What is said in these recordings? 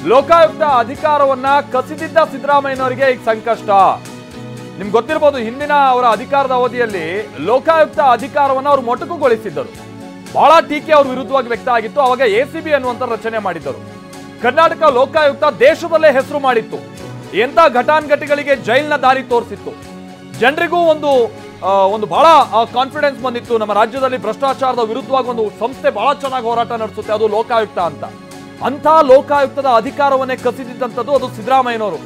ಲೋಕಾಯುಕ್ತ ಅಧಿಕಾರವನ್ನ ಕಸಿದಿದ್ದ ಸಿದ್ದರಾಮಯ್ಯನವರಿಗೆ ಈಗ ಸಂಕಷ್ಟ. ನಿಮ್ಗೆ ಗೊತ್ತಿರಬಹುದು, ಹಿಂದಿನ ಅವರ ಅಧಿಕಾರದ ಅವಧಿಯಲ್ಲಿ ಲೋಕಾಯುಕ್ತ ಅಧಿಕಾರವನ್ನ ಅವರು ಮೊಟಕುಗೊಳಿಸಿದ್ದರು. ಬಹಳ ಟೀಕೆ ಅವ್ರ ವಿರುದ್ಧವಾಗಿ ವ್ಯಕ್ತ ಆಗಿತ್ತು. ಅವಾಗ ಎಸಿಬಿ ಅನ್ನುವಂತ ರಚನೆ ಮಾಡಿದ್ದರು. ಕರ್ನಾಟಕ ಲೋಕಾಯುಕ್ತ ದೇಶದಲ್ಲೇ ಹೆಸರು ಮಾಡಿತ್ತು. ಎಂತ ಘಟಾನುಘಟಿಗಳಿಗೆ ಜೈಲ್ನ ದಾರಿ ತೋರಿಸಿತ್ತು. ಜನರಿಗೂ ಒಂದು ಬಹಳ ಕಾನ್ಫಿಡೆನ್ಸ್ ಬಂದಿತ್ತು. ನಮ್ಮ ರಾಜ್ಯದಲ್ಲಿ ಭ್ರಷ್ಟಾಚಾರದ ವಿರುದ್ಧವಾಗಿ ಒಂದು ಸಂಸ್ಥೆ ಬಹಳ ಚೆನ್ನಾಗಿ ಹೋರಾಟ ನಡೆಸುತ್ತೆ, ಅದು ಲೋಕಾಯುಕ್ತ ಅಂತ. ಅಂಥ ಲೋಕಾಯುಕ್ತದ ಅಧಿಕಾರವನ್ನೇ ಕಸಿದಿದ್ದಂಥದ್ದು ಅದು ಸಿದ್ದರಾಮಯ್ಯನವರು.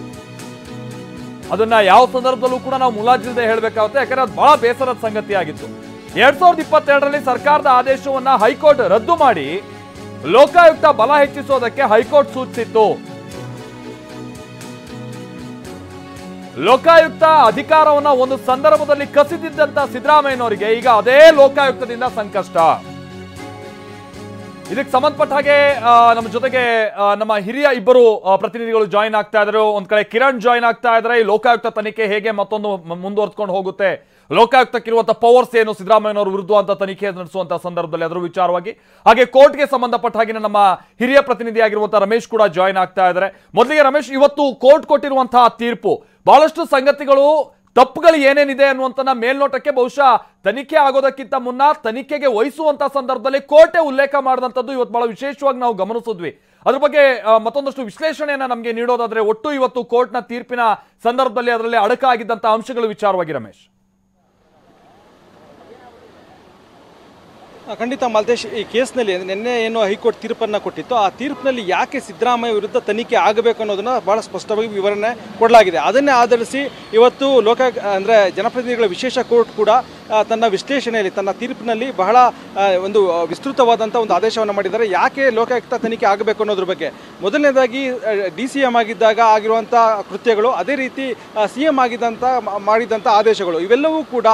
ಅದನ್ನ ಯಾವ ಸಂದರ್ಭದಲ್ಲೂ ಕೂಡ ನಾವು ಮುಲಾಜಿಲ್ಲದೆ ಹೇಳಬೇಕಾಗುತ್ತೆ, ಯಾಕಂದ್ರೆ ಅದು ಬಹಳ ಬೇಸರದ ಸಂಗತಿ ಆಗಿತ್ತು. 2022ರಲ್ಲಿ ಸರ್ಕಾರದ ಆದೇಶವನ್ನ ಹೈಕೋರ್ಟ್ ರದ್ದು ಮಾಡಿ ಲೋಕಾಯುಕ್ತ ಬಲ ಹೆಚ್ಚಿಸೋದಕ್ಕೆ ಹೈಕೋರ್ಟ್ ಸೂಚಿಸಿತ್ತು. ಲೋಕಾಯುಕ್ತ ಅಧಿಕಾರವನ್ನ ಒಂದು ಸಂದರ್ಭದಲ್ಲಿ ಕಸಿದಿದ್ದಂತ ಸಿದ್ದರಾಮಯ್ಯನವರಿಗೆ ಈಗ ಅದೇ ಲೋಕಾಯುಕ್ತದಿಂದ ಸಂಕಷ್ಟ. ಇದಕ್ಕೆ ಸಂಬಂಧಪಟ್ಟ ಹಾಗೆ ನಮ್ಮ ಜೊತೆಗೆ ನಮ್ಮ ಹಿರಿಯ ಇಬ್ಬರು ಪ್ರತಿನಿಧಿಗಳು ಜಾಯಿನ್ ಆಗ್ತಾ ಇದ್ದಾರೆ. ಒಂದ್ ಕಡೆ ಕಿರಣ್ ಜಾಯಿನ್ ಆಗ್ತಾ ಇದ್ದಾರೆ. ಈ ಲೋಕಾಯುಕ್ತ ತನಿಖೆ ಹೇಗೆ ಮತ್ತೊಂದು ಮುಂದುವರ್ಸ್ಕೊಂಡು ಹೋಗುತ್ತೆ, ಲೋಕಾಯುಕ್ತಕ್ಕಿರುವಂತಹ ಪವರ್ಸ್ ಏನು ಸಿದ್ದರಾಮಯ್ಯನವರ ವಿರುದ್ಧ ಅಂತ ತನಿಖೆ ನಡೆಸುವಂತಹ ಸಂದರ್ಭದಲ್ಲಿ ಅದರ ವಿಚಾರವಾಗಿ, ಹಾಗೆ ಕೋರ್ಟ್ಗೆ ಸಂಬಂಧಪಟ್ಟ ಹಾಗೆ ನಮ್ಮ ಹಿರಿಯ ಪ್ರತಿನಿಧಿಯಾಗಿರುವಂತಹ ರಮೇಶ್ ಕೂಡ ಜಾಯಿನ್ ಆಗ್ತಾ ಇದ್ದಾರೆ. ಮೊದಲಿಗೆ ರಮೇಶ್, ಇವತ್ತು ಕೋರ್ಟ್ ಕೊಟ್ಟಿರುವಂತಹ ತೀರ್ಪು ಬಹಳಷ್ಟು ಸಂಗತಿಗಳು, ತಪ್ಪುಗಳು ಏನೇನಿದೆ ಅನ್ನುವಂತ ಮೇಲ್ನೋಟಕ್ಕೆ ಬಹುಶಃ ತನಿಖೆ ಆಗೋದಕ್ಕಿಂತ ಮುನ್ನ ತನಿಖೆಗೆ ವಹಿಸುವಂತಹ ಸಂದರ್ಭದಲ್ಲಿ ಕೋರ್ಟೇ ಉಲ್ಲೇಖ ಮಾಡಿದಂಥದ್ದು ಇವತ್ತು ಬಹಳ ವಿಶೇಷವಾಗಿ ನಾವು ಗಮನಿಸಿದ್ವಿ. ಅದ್ರ ಬಗ್ಗೆ ಮತ್ತೊಂದಷ್ಟು ವಿಶ್ಲೇಷಣೆಯನ್ನ ನಮಗೆ ನೀಡೋದಾದ್ರೆ, ಒಟ್ಟು ಇವತ್ತು ಕೋರ್ಟ್ನ ತೀರ್ಪಿನ ಸಂದರ್ಭದಲ್ಲಿ ಅದರಲ್ಲಿ ಅಡಕಾಗಿದ್ದಂತಹ ಅಂಶಗಳ ವಿಚಾರವಾಗಿ ರಮೇಶ್. ಖಂಡಿತ ಮಾಲ್ತೇಶ್, ಈ ಕೇಸ್ನಲ್ಲಿ ನಿನ್ನೆ ಏನು ಹೈಕೋರ್ಟ್ ತೀರ್ಪನ್ನು ಕೊಟ್ಟಿತ್ತು, ಆ ತೀರ್ಪಿನಲ್ಲಿ ಯಾಕೆ ಸಿದ್ದರಾಮಯ್ಯ ವಿರುದ್ಧ ತನಿಖೆ ಆಗಬೇಕು ಅನ್ನೋದನ್ನ ಬಹಳ ಸ್ಪಷ್ಟವಾಗಿ ವಿವರಣೆ ಕೊಡಲಾಗಿದೆ. ಅದನ್ನೇ ಆಧರಿಸಿ ಇವತ್ತು ಅಂದರೆ ಜನಪ್ರತಿನಿಧಿಗಳ ವಿಶೇಷ ಕೋರ್ಟ್ ಕೂಡ ತನ್ನ ವಿಶ್ಲೇಷಣೆಯಲ್ಲಿ, ತನ್ನ ತೀರ್ಪಿನಲ್ಲಿ ಬಹಳ ಒಂದು ವಿಸ್ತೃತವಾದಂಥ ಒಂದು ಆದೇಶವನ್ನು ಮಾಡಿದ್ದಾರೆ. ಯಾಕೆ ಲೋಕಾಯುಕ್ತ ತನಿಖೆ ಆಗಬೇಕು ಅನ್ನೋದ್ರ ಬಗ್ಗೆ. ಮೊದಲನೇದಾಗಿ DCM ಆಗಿದ್ದಾಗ ಆಗಿರುವಂಥ ಕೃತ್ಯಗಳು, ಅದೇ ರೀತಿ CM ಮಾಡಿದಂಥ ಆದೇಶಗಳು, ಇವೆಲ್ಲವೂ ಕೂಡ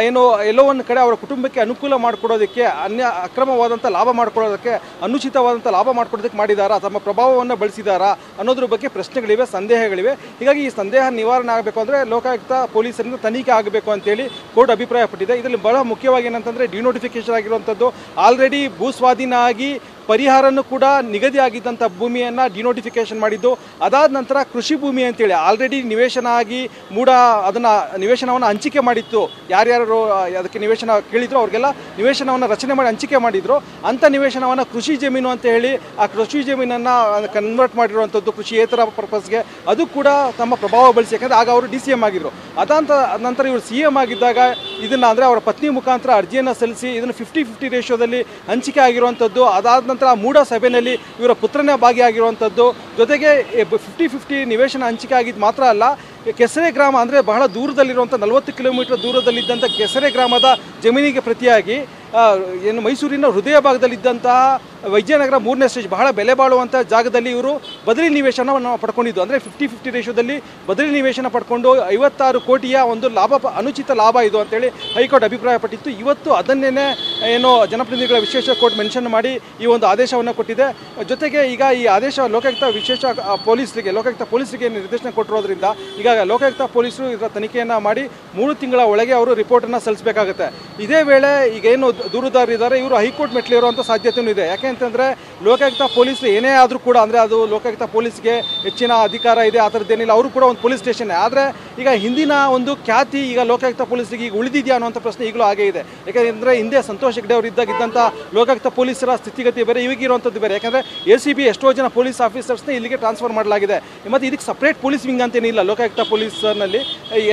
ಏನು ಎಲ್ಲೋ ಒಂದು ಕಡೆ ಅವರ ಕುಟುಂಬಕ್ಕೆ ಅನುಕೂಲ ಮಾಡಿಕೊಡೋದಕ್ಕೆ, ಅಕ್ರಮವಾದಂಥ ಲಾಭ ಮಾಡ್ಕೊಳ್ಳೋದಕ್ಕೆ, ಅನುಚಿತವಾದಂಥ ಲಾಭ ಮಾಡ್ಕೊಡೋದಕ್ಕೆ ಮಾಡಿದಾರಾ, ತಮ್ಮ ಪ್ರಭಾವವನ್ನು ಬಳಸಿದಾರಾ ಅನ್ನೋದ್ರ ಬಗ್ಗೆ ಪ್ರಶ್ನೆಗಳಿವೆ, ಸಂದೇಹಗಳಿವೆ. ಹೀಗಾಗಿ ಈ ಸಂದೇಹ ನಿವಾರಣೆ ಆಗಬೇಕು ಅಂದರೆ ಲೋಕಾಯುಕ್ತ ಪೊಲೀಸರಿಂದ ತನಿಖೆ ಆಗಬೇಕು ಅಂತೇಳಿ ಕೋರ್ಟ್ ಅಭಿಪ್ರಾಯಪಟ್ಟಿದೆ. ಇದರಲ್ಲಿ ಬಹಳ ಮುಖ್ಯವಾಗಿ ಏನಂತಂದರೆ ಡಿನೋಟಿಫಿಕೇಶನ್ ಆಗಿರುವಂಥದ್ದು, ಆಲ್ರೆಡಿ ಭೂಸ್ವಾಧೀನ ಆಗಿ ಪರಿಹಾರನೂ ಕೂಡ ನಿಗದಿ ಆಗಿದ್ದಂಥ ಭೂಮಿಯನ್ನು ಡಿನೋಟಿಫಿಕೇಶನ್ ಮಾಡಿದ್ದು, ಅದಾದ ನಂತರ ಕೃಷಿ ಭೂಮಿ ಅಂತೇಳಿ ಆಲ್ರೆಡಿ ನಿವೇಶನ ಆಗಿ ಅದನ್ನು ನಿವೇಶನವನ್ನು ಹಂಚಿಕೆ ಮಾಡಿತ್ತು. ಯಾರ್ಯಾರು ಅದಕ್ಕೆ ನಿವೇಶನ ಕೇಳಿದ್ರು ಅವ್ರಿಗೆಲ್ಲ ನಿವೇಶನವನ್ನು ರಚನೆ ಮಾಡಿ ಹಂಚಿಕೆ ಮಾಡಿದ್ರು. ಅಂಥ ನಿವೇಶನವನ್ನು ಕೃಷಿ ಜಮೀನು ಅಂತ ಹೇಳಿ ಆ ಕೃಷಿ ಜಮೀನನ್ನು ಕನ್ವರ್ಟ್ ಮಾಡಿರುವಂಥದ್ದು ಕೃಷಿಯೇತರ ಪರ್ಪಸ್ಗೆ, ಅದು ಕೂಡ ತಮ್ಮ ಪ್ರಭಾವ ಬಳಸಿ, ಯಾಕಂದರೆ ಆಗ ಅವರು DCM ಆಗಿದ್ರು. ಅದಾದ ನಂತರ ಇವರು CM ಆಗಿದ್ದಾಗ ಇದನ್ನು ಅಂದರೆ ಅವರ ಪತ್ನಿ ಮುಖಾಂತರ ಅರ್ಜಿಯನ್ನು ಸಲ್ಲಿಸಿ ಇದನ್ನು 50-50 ರೇಷಿಯೋದಲ್ಲಿ ಹಂಚಿಕೆ ಆಗಿರುವಂಥದ್ದು. ಅದಾದ ನಂತರ ಮೂಡ ಸಭೆಯಲ್ಲಿ ಇವರ ಪುತ್ರನೇ ಭಾಗಿಯಾಗಿರುವಂಥದ್ದು. ಜೊತೆಗೆ 50-50 ನಿವೇಶನ ಹಂಚಿಕೆ ಆಗಿದ್ದು ಮಾತ್ರ ಅಲ್ಲ, ಕೆಸರೆ ಗ್ರಾಮ ಅಂದರೆ ಬಹಳ ದೂರದಲ್ಲಿರುವಂಥ 40 ಕಿಲೋಮೀಟರ್ ದೂರದಲ್ಲಿದ್ದಂಥ ಕೆಸರೆ ಗ್ರಾಮದ ಜಮೀನಿಗೆ ಪ್ರತಿಯಾಗಿ ಏನು ಮೈಸೂರಿನ ಹೃದಯ ಭಾಗದಲ್ಲಿದ್ದಂತಹ ವೈದ್ಯನಗರ 3ನೇ ಸ್ಟೇಜ್ ಬಹಳ ಬೆಲೆ ಬಾಳುವಂಥ ಜಾಗದಲ್ಲಿ ಇವರು ಬದಲಿ ನಿವೇಶನವನ್ನು ಪಡ್ಕೊಂಡಿದ್ದು. ಅಂದರೆ 50-50 ರೇಷಿಯೋದಲ್ಲಿ ಬದಲಿ ನಿವೇಶನ ಪಡ್ಕೊಂಡು 56 ಕೋಟಿಯ ಒಂದು ಅನುಚಿತ ಲಾಭ ಇದು ಅಂತೇಳಿ ಹೈಕೋರ್ಟ್ ಅಭಿಪ್ರಾಯಪಟ್ಟಿತ್ತು. ಇವತ್ತು ಅದನ್ನೇ ಏನು ಜನಪ್ರತಿನಿಧಿಗಳ ವಿಶೇಷ ಕೋರ್ಟ್ ಮೆನ್ಷನ್ ಮಾಡಿ ಈ ಒಂದು ಆದೇಶವನ್ನು ಕೊಟ್ಟಿದೆ. ಜೊತೆಗೆ ಈಗ ಈ ಆದೇಶ ಲೋಕಾಯುಕ್ತ ಪೊಲೀಸರಿಗೆ ನಿರ್ದೇಶನ ಕೊಟ್ಟಿರೋದ್ರಿಂದ ಈಗ ಲೋಕಾಯುಕ್ತ ಪೊಲೀಸರು ಇದರ ತನಿಖೆಯನ್ನು ಮಾಡಿ 3 ತಿಂಗಳ ಒಳಗೆ ಅವರು ರಿಪೋರ್ಟನ್ನು ಸಲ್ಲಿಸಬೇಕಾಗುತ್ತೆ. ಇದೇ ವೇಳೆ ಈಗ ಏನು ದೂರುದಾರರಿದ್ದಾರೆ ಇವರು ಹೈಕೋರ್ಟ್ ಮೆಟ್ಲಿರುವಂಥ ಸಾಧ್ಯತೆಯೂ ಇದೆ. ಯಾಕೆ ಅಂತಂದರೆ ಲೋಕಾಯುಕ್ತ ಪೊಲೀಸರು ಏನೇ ಆದರೂ ಕೂಡ, ಅಂದರೆ ಅದು ಲೋಕಾಯುಕ್ತ ಪೊಲೀಸ್ಗೆ ಹೆಚ್ಚಿನ ಅಧಿಕಾರ ಇದೆ, ಆ ಥರದ್ದೇನಿಲ್ಲ, ಅವರು ಕೂಡ ಒಂದು ಪೊಲೀಸ್ ಸ್ಟೇಷನ್. ಆದರೆ ಈಗ ಹಿಂದಿನ ಒಂದು ಖ್ಯಾತಿ ಈಗ ಲೋಕಾಯುಕ್ತ ಪೊಲೀಸರಿಗೆ ಈಗ ಉಳಿದಿದೆಯಾ ಅನ್ನೋಂಥ ಪ್ರಶ್ನೆ ಈಗಲೂ ಹಾಗೇ ಇದೆ. ಯಾಕೆಂದರೆ ಹಿಂದೆ ಸಂತೋಷ್ ಹೆಗ್ಡೆ ಅವರು ಇದ್ದಂಥ ಲೋಕಾಯುಕ್ತ ಪೊಲೀಸರ ಸ್ಥಿತಿಗತಿ ಬೇರೆ, ಇವಾಗಿರುವಂಥದ್ದು ಬೇರೆ. ಯಾಕಂದರೆ ACB ಎಷ್ಟೋ ಜನ ಪೊಲೀಸ್ ಆಫೀಸರ್ಸ್ನ ಇಲ್ಲಿಗೆ ಟ್ರಾನ್ಸ್ಫರ್ ಮಾಡಲಾಗಿದೆ. ಮತ್ತು ಇದಕ್ಕೆ ಸಪ್ರೇಟ್ ಪೊಲೀಸ್ ವಿಂಗ್ ಅಂತೇನಿಲ್ಲ. ಲೋಕಾಯುಕ್ತ ಪೊಲೀಸ್ನಲ್ಲಿ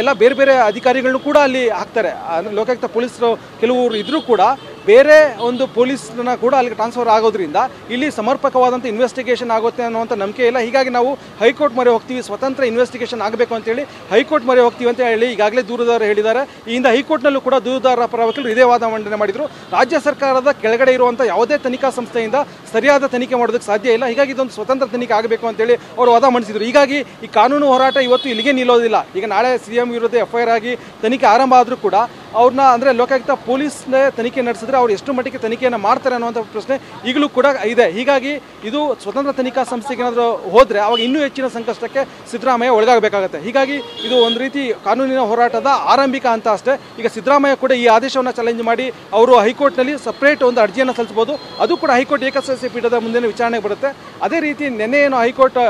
ಎಲ್ಲ ಬೇರೆ ಬೇರೆ ಅಧಿಕಾರಿಗಳನ್ನು ಕೂಡ ಅಲ್ಲಿ ಹಾಕ್ತಾರೆ. ಲೋಕಾಯುಕ್ತ ಪೊಲೀಸರು ಕೆಲವರು ಇದ್ರೂ ಕೂಡ ಬೇರೆ ಒಂದು ಪೊಲೀಸ್ನ ಕೂಡ ಅಲ್ಲಿಗೆ ಟ್ರಾನ್ಸ್ಫರ್ ಆಗೋದ್ರಿಂದ ಇಲ್ಲಿ ಸಮರ್ಪಕವಾದಂಥ ಇನ್ವೆಸ್ಟಿಗೇಷನ್ ಆಗುತ್ತೆ ಅನ್ನುವಂಥ ನಂಬಿಕೆ ಇಲ್ಲ. ಹೀಗಾಗಿ ನಾವು ಹೈಕೋರ್ಟ್ ಮೊರೆ ಹೋಗ್ತೀವಿ, ಸ್ವತಂತ್ರ ಇನ್ವೆಸ್ಟಿಗೇಷನ್ ಆಗಬೇಕು ಅಂತೇಳಿ ಹೈಕೋರ್ಟ್ ಮೊರೆ ಹೋಗ್ತೀವಿ ಅಂತ ಹೇಳಿ ಈಗಾಗಲೇ ದೂರುದಾರರು ಹೇಳಿದ್ದಾರೆ. ಈ ಹಿಂದೆ ಹೈಕೋರ್ಟ್ನಲ್ಲೂ ಕೂಡ ದೂರುದಾರರ ಪರ ವಕೀಲರು ಇದೇ ವಾದ ಮಂಡನೆ ಮಾಡಿದರು. ರಾಜ್ಯ ಸರ್ಕಾರದ ಕೆಳಗಡೆ ಇರುವಂಥ ಯಾವುದೇ ತನಿಖಾ ಸಂಸ್ಥೆಯಿಂದ ಸರಿಯಾದ ತನಿಖೆ ಮಾಡೋದಕ್ಕೆ ಸಾಧ್ಯ ಇಲ್ಲ. ಹೀಗಾಗಿ ಇದೊಂದು ಸ್ವತಂತ್ರ ತನಿಖೆ ಆಗಬೇಕು ಅಂತೇಳಿ ಅವರು ವಾದ ಮಂಡಿಸಿದರು. ಹೀಗಾಗಿ ಈ ಕಾನೂನು ಹೋರಾಟ ಇವತ್ತು ಇಲ್ಲಿಗೆ ನಿಲ್ಲೋದಿಲ್ಲ. ಈಗ ನಾಳೆ CM ವಿರುದ್ಧ FIR ಆಗಿ ತನಿಖೆ ಆರಂಭ ಆದರೂ ಕೂಡ ಅವ್ರನ್ನ ಅಂದರೆ ಲೋಕಾಯುಕ್ತ ಪೊಲೀಸ್ನೇ ತನಿಖೆ ನಡೆಸಿದ್ರೆ ಹೋದ್ರೆ ಅವ್ರು ಎಷ್ಟು ಮಟ್ಟಿಗೆ ತನಿಖೆಯನ್ನು ಮಾಡ್ತಾರೆ ಅನ್ನುವಂಥ ಪ್ರಶ್ನೆ ಈಗಲೂ ಕೂಡ ಇದೆ. ಹೀಗಾಗಿ ಇದು ಸ್ವತಂತ್ರ ತನಿಖಾ ಸಂಸ್ಥೆಗೆ ಏನಾದರೂ ಹೋದ್ರೆ ಅವಾಗ ಇನ್ನೂ ಹೆಚ್ಚಿನ ಸಂಕಷ್ಟಕ್ಕೆ ಸಿದ್ದರಾಮಯ್ಯ ಒಳಗಾಗಬೇಕಾಗುತ್ತೆ. ಹೀಗಾಗಿ ಇದು ಒಂದು ರೀತಿ ಕಾನೂನಿನ ಹೋರಾಟದ ಆರಂಭಿಕ ಅಂತ ಅಷ್ಟೇ. ಈಗ ಸಿದ್ದರಾಮಯ್ಯ ಕೂಡ ಈ ಆದೇಶವನ್ನು ಚಾಲೆಂಜ್ ಮಾಡಿ ಅವರು ಹೈಕೋರ್ಟ್ನಲ್ಲಿ ಸಪ್ರೇಟ್ ಒಂದು ಅರ್ಜಿಯನ್ನು ಸಲ್ಲಿಸಬಹುದು. ಅದು ಕೂಡ ಹೈಕೋರ್ಟ್ ಏಕಸದಸ್ಯ ಪೀಠದ ಮುಂದಿನ ವಿಚಾರಣೆಗೆ ಬರುತ್ತೆ. ಅದೇ ರೀತಿ ನಿನ್ನೆ ಏನು ಹೈಕೋರ್ಟ್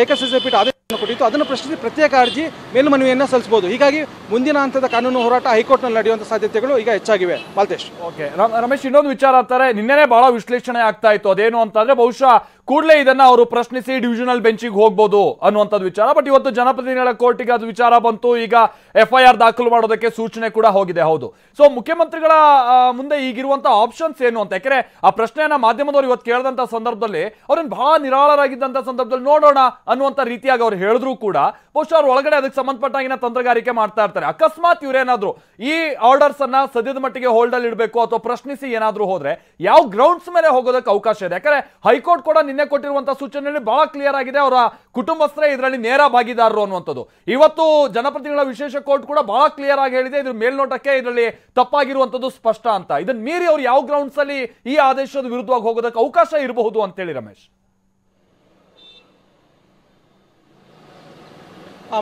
ಏಕಸದಸ್ಯ ಪೀಠ ಆದೇಶವನ್ನು ಕೊಟ್ಟಿತ್ತು ಅದನ್ನು ಪ್ರಶ್ನಿಸಿ ಪ್ರತ್ಯೇಕ ಅರ್ಜಿ ಮೇಲ್ಮನವಿಯನ್ನು ಸಲ್ಲಿಸಬಹುದು. ಹೀಗಾಗಿ ಮುಂದಿನ ಹಂತದ ಕಾನೂನು ಹೋರಾಟ ಹೈಕೋರ್ಟ್ನಲ್ಲಿ ನಡೆಯುವಂಥ ಸಾಧ್ಯತೆಗಳು ಈಗ ಹೆಚ್ಚಾಗಿವೆ. ಮಾಲ್ತೇಶ್. ಓಕೆ ರಮೇಶ್, ಇನ್ನೊಂದು ವಿಚಾರ ಅಂತಾರೆ, ನಿನ್ನೆನೆ ಬಹಳ ವಿಶ್ಲೇಷಣೆ ಆಗ್ತಾ ಇತ್ತು. ಅದೇನು ಅಂತಂದ್ರೆ ಬಹುಶಃ ಕೂಡಲೇ ಇದನ್ನ ಅವರು ಪ್ರಶ್ನಿಸಿ ಡಿವಿಷನಲ್ ಬೆಂಚಿಗೆ ಹೋಗ್ಬೋದು ಅನ್ನುವಂಥದ್ದು ವಿಚಾರ. ಬಟ್ ಇವತ್ತು ಜನಪ್ರತಿನಿಧಿಗಳ ಕೋರ್ಟಿಗೆ ಅದು ವಿಚಾರ ಬಂತು. ಈಗ FIR ದಾಖಲು ಮಾಡೋದಕ್ಕೆ ಸೂಚನೆ ಕೂಡ ಹೋಗಿದೆ. ಹೌದು, ಸೊ ಮುಖ್ಯಮಂತ್ರಿಗಳ ಮುಂದೆ ಈಗಿರುವಂತಹ ಆಪ್ಷನ್ಸ್ ಏನು ಅಂತ, ಯಾಕಂದ್ರೆ ಆ ಪ್ರಶ್ನೆಯನ್ನ ಮಾಧ್ಯಮದವರು ಇವತ್ತು ಕೇಳಿದಂತ ಸಂದರ್ಭದಲ್ಲಿ ಅವ್ರನ್ನ ಬಹಳ ನಿರಾಳರಾಗಿದ್ದಂತ ಸಂದರ್ಭದಲ್ಲಿ ನೋಡೋಣ ಅನ್ನುವಂಥ ರೀತಿಯಾಗಿ ಅವ್ರು ಹೇಳಿದ್ರು ಕೂಡ ಬಹುಶಃ ಅವ್ರ ಒಳಗಡೆ ಅದಕ್ಕೆ ಸಂಬಂಧಪಟ್ಟಾಗಿನ ತಂತ್ರಗಾರಿಕೆ ಮಾಡ್ತಾ ಇರ್ತಾರೆ. ಅಕಸ್ಮಾತ್ ಇವ್ರೇನಾದ್ರು ಈ ಆರ್ಡರ್ಸ್ ಅನ್ನ ಸದ್ಯದ ಮಟ್ಟಿಗೆ ಹೋಲ್ಡ್ ಅಲ್ಲಿ ಇಡಬೇಕು ಅಥವಾ ಪ್ರಶ್ನಿಸಿ ಏನಾದ್ರೂ ಹೋದ್ರೆ ಯಾವ ಗ್ರೌಂಡ್ಸ್ ಮೇಲೆ ಹೋಗೋದಕ್ಕೆ ಅವಕಾಶ ಇದೆ? ಯಾಕಂದ್ರೆ ಹೈಕೋರ್ಟ್ ಕೂಡ ನಿನ್ನೆ ಕೊಟ್ಟಿರುವಂತಹ ಸೂಚನೆಯಲ್ಲಿ ಬಹಳ ಕ್ಲಿಯರ್ ಆಗಿದೆ, ಅವರ ಕುಟುಂಬಸ್ಥರೇ ಇದರಲ್ಲಿ ನೇರ ಭಾಗಿದಾರರು ಅನ್ನುವಂಥದ್ದು. ಇವತ್ತು ಜನಪ್ರತಿನಿಧಿಗಳ ವಿಶೇಷ ಕೋರ್ಟ್ ಕೂಡ ಬಹಳ ಕ್ಲಿಯರ್ ಆಗಿ ಹೇಳಿದೆ, ಇದ್ರ ಮೇಲ್ನೋಟಕ್ಕೆ ಇದರಲ್ಲಿ ತಪ್ಪಾಗಿರುವಂತದ್ದು ಸ್ಪಷ್ಟ ಅಂತ. ಇದನ್ನ ಮೀರಿ ಅವ್ರು ಯಾವ ಗ್ರೌಂಡ್ಸ್ ಅಲ್ಲಿ ಈ ಆದೇಶದ ವಿರುದ್ಧವಾಗಿ ಹೋಗೋದಕ್ಕೆ ಅವಕಾಶ ಇರಬಹುದು ಅಂತೇಳಿ ರಮೇಶ್?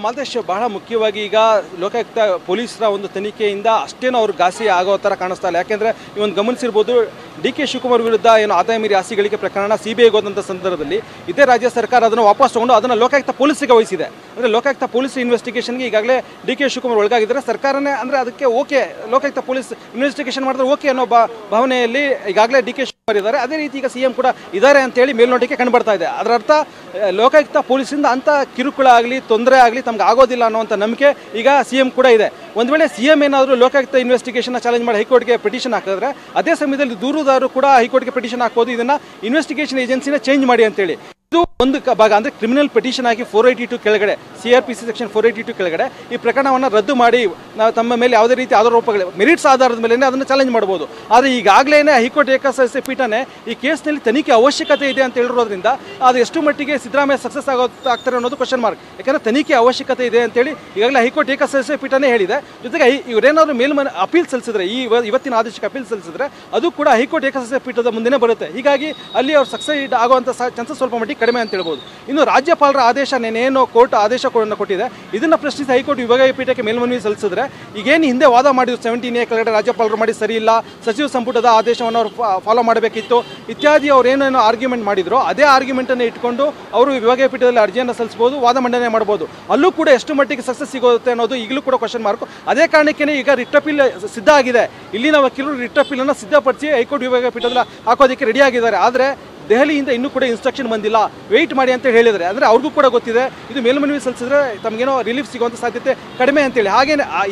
ಮಾಲ್ತೇಶ್, ಬಹಳ ಮುಖ್ಯವಾಗಿ ಈಗ ಲೋಕಾಯುಕ್ತ ಪೊಲೀಸರ ಒಂದು ತನಿಖೆಯಿಂದ ಅಷ್ಟೇನೂ ಅವ್ರು ಘಾಸಿ ಆಗೋ ಥರ ಕಾಣಿಸ್ತಾ ಇಲ್ಲ. ಯಾಕೆಂದರೆ ಇವೊಂದು ಗಮನಿಸಿರ್ಬೋದು, DK ಶಿವಕುಮಾರ್ ವಿರುದ್ಧ ಏನು ಆದಾಯ ಮೀರಿ ಆಸ್ತಿ ಗಳಿಕೆ ಪ್ರಕರಣ CBIಗೆ ಹೋದಂಥ ಸಂದರ್ಭದಲ್ಲಿ ಇದೇ ರಾಜ್ಯ ಸರ್ಕಾರ ಅದನ್ನು ವಾಪಸ್ ತಗೊಂಡು ಅದನ್ನು ಲೋಕಾಯುಕ್ತ ಪೊಲೀಸಿಗೆ ವಹಿಸಿದೆ. ಅಂದರೆ ಲೋಕಾಯುಕ್ತ ಪೊಲೀಸ್ ಇನ್ವೆಸ್ಟಿಗೇಷನ್ಗೆ ಈಗಾಗಲೇ DK ಶಿವಕುಮಾರ್ ಒಳಗಾಗಿದ್ದಾರೆ. ಸರ್ಕಾರನೇ ಅಂದರೆ ಅದಕ್ಕೆ ಓಕೆ, ಲೋಕಾಯುಕ್ತ ಪೊಲೀಸ್ ಇನ್ವೆಸ್ಟಿಗೇಷನ್ ಮಾಡಿದ್ರೆ ಓಕೆ ಅನ್ನೋ ಭಾವನೆಯಲ್ಲಿ ಈಗಾಗಲೇ DK ಶಿವಕುಮಾರ್ ಇದ್ದಾರೆ. ಅದೇ ರೀತಿ ಈಗ CM ಕೂಡ ಇದ್ದಾರೆ ಅಂತೇಳಿ ಮೇಲ್ನೋಟಕ್ಕೆ ಕಂಡುಬರ್ತಾ ಇದೆ. ಅದರ ಅರ್ಥ ಲೋಕಾಯುಕ್ತ ಪೊಲೀಸಿಂದ ಅಂಥ ಕಿರುಕುಳ ಆಗಲಿ ತೊಂದರೆ ಆಗಲಿ ತಮ್ಗೆ ಆಗೋದಿಲ್ಲ ಅನ್ನುವಂಥ ನಂಬಿಕೆ ಈಗ CM ಕೂಡ ಇದೆ. ಒಂದು ವೇಳೆ CM ಏನಾದರೂ ಲೋಕಾಯುಕ್ತ ಇನ್ವೆಸ್ಟಿಗೇಷನ್ ಚಾಲೆಂಜ್ ಮಾಡಿ ಹೈಕೋರ್ಟ್ಗೆ ಪಿಟಿಷನ್ ಹಾಕಿದ್ರೆ ಅದೇ ಸಮಯದಲ್ಲಿ ದೂರುದಾರರು ಕೂಡ ಹೈಕೋರ್ಟ್ಗೆ ಪಿಟಿಷನ್ ಹಾಕೋದು, ಇದನ್ನ ಇನ್ವೆಸ್ಟಿಗೇಷನ್ ಏಜೆನ್ಸಿನ ಚೇಂಜ್ ಮಾಡಿ ಅಂತೇಳಿ. ಇದು ಒಂದು ಭಾಗ ಅಂದರೆ ಕ್ರಿಮಿನಲ್ ಪಿಟಿಷನ್ ಆಗಿ 482 ಕೆಳಗಡೆ, CRPC ಸೆಕ್ಷನ್ 482 ಕೆಳಗಡೆ ಈ ಪ್ರಕರಣವನ್ನು ರದ್ದು ಮಾಡಿ ನಾವು ತಮ್ಮ ಮೇಲೆ ಯಾವುದೇ ರೀತಿ ಆರೋಪಗಳು ಮೆರಿಟ್ಸ್ ಆಧಾರದ ಮೇಲೆ ಅದನ್ನು ಚಾಲೆಂಜ್ ಮಾಡಬಹುದು. ಆದರೆ ಈಗಾಗಲೇ ಹೈಕೋರ್ಟ್ ಏಕಸದಸ್ಯ ಪೀಠನೇ ಈ ಕೇಸ್ನಲ್ಲಿ ತನಿಖೆ ಅವಶ್ಯಕತೆ ಇದೆ ಅಂತ ಹೇಳಿರೋದ್ರಿಂದ ಅದು ಎಷ್ಟು ಮಟ್ಟಿಗೆ ಸಿದ್ದರಾಮಯ್ಯ ಸಕ್ಸಸ್ ಆಗ್ತಾರೆ ಅನ್ನೋದು ಕ್ವಶನ್ ಮಾರ್ಕ್. ಯಾಕಂದರೆ ತನಿಖೆ ಅವಶ್ಯಕತೆ ಇದೆ ಅಂತೇಳಿ ಈಗಾಗಲೇ ಹೈಕೋರ್ಟ್ ಏಕಸದಸ್ಯ ಪೀಠನೇ ಹೇಳಿದೆ. ಜೊತೆಗೆ ಇವರೇನಾದರೂ ಅಪೀಲ್ ಸಲ್ಲಿಸಿದ್ರೆ, ಇವತ್ತಿನ ಆದೇಶಕ್ಕೆ ಅಪೀಲ್ ಸಲ್ಲಿಸಿದ್ರೆ ಅದು ಕೂಡ ಹೈಕೋರ್ಟ್ ಏಕಸದಸ್ಯ ಪೀಠದ ಮುಂದೆನೇ ಬರುತ್ತೆ. ಹೀಗಾಗಿ ಅಲ್ಲಿ ಅವ್ರು ಸಕ್ಸಸ್ ಆಗುವಂಥ ಚಾನ್ಸಸ್ ಸ್ವಲ್ಪ ಮಟ್ಟಿಗೆ ಕಡಿಮೆ ಅಂತ ಹೇಳ್ಬೋದು. ಇನ್ನು ರಾಜ್ಯಪಾಲರ ಆದೇಶ ನೆನೇನೋ ಕೋರ್ಟ್ ಆದೇಶ ಕೊಟ್ಟಿದೆ, ಇದನ್ನ ಪ್ರಶ್ನಿಸಿ ಹೈಕೋರ್ಟ್ ವಿಭಾಗೀಯ ಪೀಠಕ್ಕೆ ಮೇಲ್ಮನವಿ ಸಲ್ಲಿಸಿದ್ರೆ ಈಗೇನು ಹಿಂದೆ ವಾದ ಮಾಡಿದ್ರು 17A ಕೆಳಗಡೆ ರಾಜ್ಯಪಾಲರು ಮಾಡಿ ಸರಿ ಇಲ್ಲ, ಸಚಿವ ಸಂಪುಟದ ಆದೇಶವನ್ನು ಅವರು ಫಾಲೋ ಮಾಡಬೇಕಿತ್ತು ಇತ್ಯಾದಿ ಅವ್ರು ಏನೇನೋ ಆರ್ಗ್ಯುಮೆಂಟ್ ಮಾಡಿದ್ರು ಅದೇ ಆರ್ಗ್ಯುಮೆಂಟನ್ನು ಇಟ್ಕೊಂಡು ಅವರು ವಿಭಾಗೀಯ ಪೀಠದಲ್ಲಿ ಅರ್ಜಿಯನ್ನು ಸಲ್ಲಿಸಬಹುದು, ವಾದ ಮಂಡನೆ ಮಾಡಬಹುದು. ಅಲ್ಲೂ ಕೂಡ ಎಷ್ಟು ಮಟ್ಟಿಗೆ ಸಕ್ಸಸ್ ಸಿಗುತ್ತೆ ಅನ್ನೋದು ಈಗಲೂ ಕೂಡ ಕ್ವಶನ್ ಮಾರ್ಕ್. ಅದೇ ಕಾರಣಕ್ಕೆ ಈಗ ರಿಟ್ ಅಪೀಲ್ ಸಿದ್ಧ ಆಗಿದೆ. ಇಲ್ಲಿನ ವಕೀಲರು ರಿಟ್ ಅಪೀಲನ್ನು ಸಿದ್ಧಪಡಿಸಿ ಹೈಕೋರ್ಟ್ ವಿಭಾಗೀಯ ಪೀಠದಲ್ಲಿ ಹಾಕೋದಕ್ಕೆ ರೆಡಿ ಆಗಿದ್ದಾರೆ. ಆದರೆ ದೆಹಲಿಯಿಂದ ಇನ್ನೂ ಕೂಡ ಇನ್ಸ್ಟ್ರಕ್ಷನ್ ಬಂದಿಲ್ಲ, ವೆಯ್ಟ್ ಮಾಡಿ ಅಂತ ಹೇಳಿದರೆ. ಅಂದರೆ ಅವ್ರಿಗೂ ಕೂಡ ಗೊತ್ತಿದೆ ಇದು ಮೇಲ್ಮನವಿ ಸಲ್ಲಿಸಿದ್ರೆ ತಮಗೇನೋ ರಿಲೀಫ್ ಸಿಗುವಂಥ ಸಾಧ್ಯತೆ ಕಡಿಮೆ ಅಂತೇಳಿ.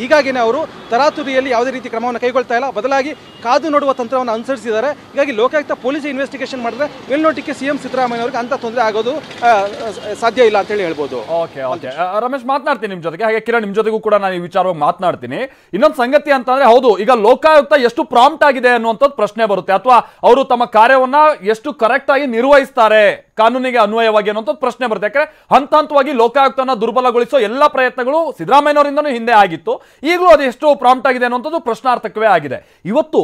ಹೀಗಾಗಿನೇ ಅವರು ತರಾತುರಿಯಲ್ಲಿ ಯಾವುದೇ ರೀತಿ ಕ್ರಮವನ್ನು ಕೈಗೊಳ್ತಾ ಇಲ್ಲ, ಬದಲಾಗಿ ಕಾದು ನೋಡುವ ತಂತ್ರವನ್ನು ಅನುಸರಿಸಿದ್ದಾರೆ. ಹೀಗಾಗಿ ಲೋಕಾಯುಕ್ತ ಪೊಲೀಸ್ ಇನ್ವೆಸ್ಟಿಗೇಷನ್ ಮಾಡಿದ್ರೆ ಮೇಲ್ನೋಟಕ್ಕೆ CM ಸಿದ್ದರಾಮಯ್ಯವ್ರಿಗೆ ಅಂತ ತೊಂದರೆ ಆಗೋದು ಸಾಧ್ಯ ಇಲ್ಲ ಅಂತೇಳಿ ಹೇಳ್ಬೋದು. ಓಕೆ ರಮೇಶ್, ಮಾತನಾಡ್ತೀನಿ ನಿಮ್ಮ ಜೊತೆಗೆ, ಹಾಗೆ ಕಿರಣ್ ನಿಮ್ಮ ಜೊತೆಗೂ ಕೂಡ ನಾನು ಈ ವಿಚಾರವಾಗಿ ಮಾತನಾಡ್ತೀನಿ. ಇನ್ನೊಂದು ಸಂಗತಿ ಅಂತಂದ್ರೆ, ಹೌದು ಈಗ ಲೋಕಾಯುಕ್ತ ಎಷ್ಟು ಪ್ರಾಂಪ್ಟ್ ಆಗಿದೆ ಅನ್ನುವಂಥದ್ದು ಪ್ರಶ್ನೆ ಬರುತ್ತೆ, ಅಥವಾ ಅವರು ತಮ್ಮ ಕಾರ್ಯವನ್ನ ಎಷ್ಟು ಕರೆಕ್ಟ್ ಆಗಿ ನಿರ್ವಹಿಸ್ತಾರೆ ಕಾನೂನಿಗೆ ಅನ್ವಯವಾಗಿ ಅನ್ನುವಂಥದ್ದು ಪ್ರಶ್ನೆ ಬರುತ್ತೆ. ಯಾಕಂದ್ರೆ ಹಂತ ಹಂತವಾಗಿ ಲೋಕಾಯುಕ್ತನ ದುರ್ಬಲಗೊಳಿಸೋ ಎಲ್ಲ ಪ್ರಯತ್ನಗಳು ಸಿದ್ದರಾಮಯ್ಯನವರಿಂದನೂ ಹಿಂದೆ ಆಗಿತ್ತು, ಈಗಲೂ ಅದು ಎಷ್ಟು ಪ್ರಾಂಪ್ಟ್ ಆಗಿದೆ ಅನ್ನುವಂಥದ್ದು ಪ್ರಶ್ನಾರ್ಥಕವೇ ಆಗಿದೆ. ಇವತ್ತು